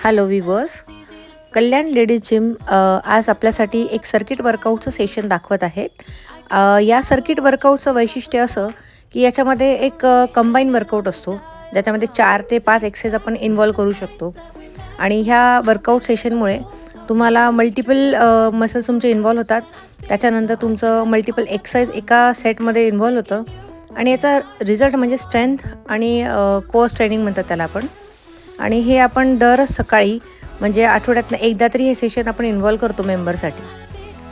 Hello weavers, कल्याण ladies gym आज आपल्यासाठी एक सर्किट वर्कआउटचं सेशन दाखवत आहेत. या सर्किट वर्कआउटचं वैशिष्ट्य असं की याच्यामध्ये एक कंबाईन वर्कआउट असतो, ज्याच्यामध्ये 4 ते 5 एक्सरसाइज आपण इन्व्हॉल्व करू शकतो. आणि ह्या वर्कआउट सेशनमुळे तुम्हाला मल्टिपल मसल्स तुमचे इन्व्हॉल्व होतात. त्याच्यानंतर तुमचं मल्टिपल एक्सरसाइज एका सेटमध्ये इन्व्हॉल्व होतं आणि याचा रिझल्ट म्हणजे स्ट्रेंथ आणि कोअर ट्रेनिंग म्हणतात त्याला आपण. आणि हे आपण दर सकाळी म्हणजे आठवड्यातनं एकदा तरी हे सेशन आपण इन्व्हॉल्व करतो मेंबरसाठी.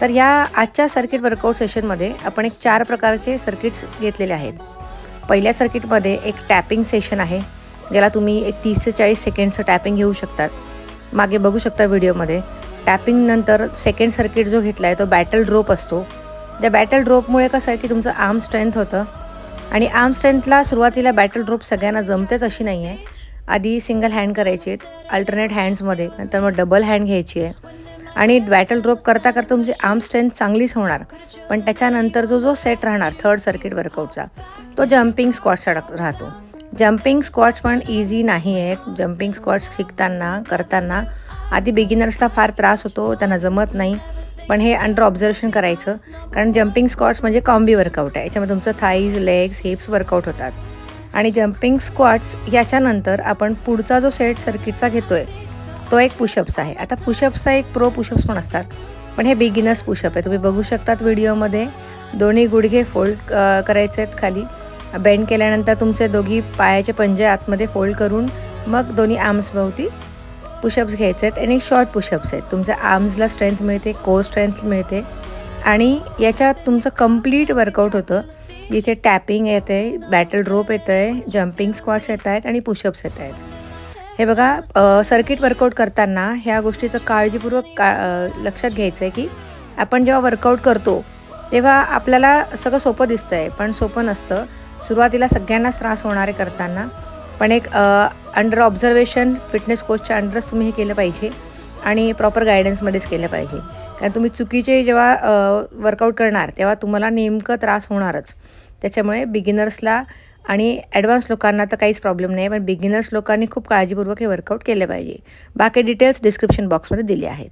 तर या आजच्या सर्किट वर्कआउट सेशनमध्ये आपण एक 4 प्रकारचे सर्किट्स घेतलेले आहेत. पहिल्या सर्किटमध्ये एक टॅपिंग सेशन आहे, ज्याला तुम्ही एक 30 ते 40 सेकंडचं टॅपिंग घेऊ शकतात. मागे बघू शकता व्हिडिओमध्ये. टॅपिंग नंतर सेकंड सर्किट जो घेतला आहे तो बॅटल ड्रॉप असतो. त्या बॅटल ड्रॉपमुळे कसं आहे की तुमचं आर्म स्ट्रेंथ होतं. आणि आर्म स्ट्रेंथला सुरुवातीला बॅटल ड्रॉप सगळ्यांना जमतेच अशी नाही आहे. आधी सिंगल हँड करायची आहेत, अल्टरनेट हँड्समध्ये, नंतर मग डबल हँड घ्यायची आहे. आणि बॅटल ड्रॉप करता करता तुमची आर्म स्ट्रेंथ चांगलीच होणार. पण त्याच्यानंतर जो सेट राहणार थर्ड सर्किट वर्कआउटचा, तो जम्पिंग स्क्वॉट्सचा राहतो. जम्पिंग स्क्वॉट्स पण इझी नाही आहेत. जम्पिंग स्क्वॉट्स शिकताना करताना आधी बिगिनर्सला फार त्रास होतो, त्यांना जमत नाही. पण हे अंडर ऑब्झर्वेशन करायचं, कारण जम्पिंग स्क्वॉट्स म्हणजे कॉम्बी वर्कआउट आहे. याच्यामध्ये तुमचं थाईज, लेग्स, हिप्स वर्कआउट होतात. आणि जम्पिंग स्क्वॉट्स याच्यानंतर आपण पुढचा जो सेट सर्किटचा घेतो आहे तो एक पुशअप्स आहे. आता पुशअप्सचा एक प्रो पुशअप्स पण असतात, पण हे बिगिनर्स पुशअप आहे. तुम्ही बघू शकतात व्हिडिओमध्ये. दोन्ही गुडघे फोल्ड करायचे आहेत खाली. बेंड केल्यानंतर तुमचे दोघी पायाचे पंजे आतमध्ये फोल्ड करून मग दोन्ही आर्म्स भोवती पुशअप्स घ्यायचे आहेत. आणि शॉर्ट पुशअप्स आहेत. तुमच्या आर्म्सला स्ट्रेंथ मिळते, कोर स्ट्रेंथ मिळते. आणि याच्यात तुमचं कंप्लीट वर्कआउट होतं. इथे टॅपिंग येतं आहे, बॅटल ड्रॉप येतं आहे, जम्पिंग स्क्वॉट्स येत आहेत आणि पुशअप्स येत आहेत. हे बघा, सर्किट वर्कआउट करताना ह्या गोष्टीचं काळजीपूर्वक लक्षात घ्यायचं आहे की आपण जेव्हा वर्कआउट करतो तेव्हा आपल्याला सगळं सोपं दिसतं आहे, पण सोपं नसतं. सुरुवातीला सगळ्यांनाच त्रास होणारे करताना. पण एक अंडर ऑब्झर्वेशन फिटनेस कोचच्या अंडरच तुम्ही हे केलं पाहिजे आणि प्रॉपर गायडन्समध्येच केलं पाहिजे. कारण तुम्ही चुकीचे जेव्हा वर्कआउट करणार तेव्हा तुम्हाला नेमकं त्रास होणारच. त्याच्यामुळे बिगिनर्सला आणि ॲडव्हान्स लोकांना तर काहीच प्रॉब्लेम नाही, पण बिगिनर्स लोकांनी खूप काळजीपूर्वक हे वर्कआउट केले पाहिजे. बाकी डिटेल्स डिस्क्रिप्शन बॉक्समध्ये दिले आहेत.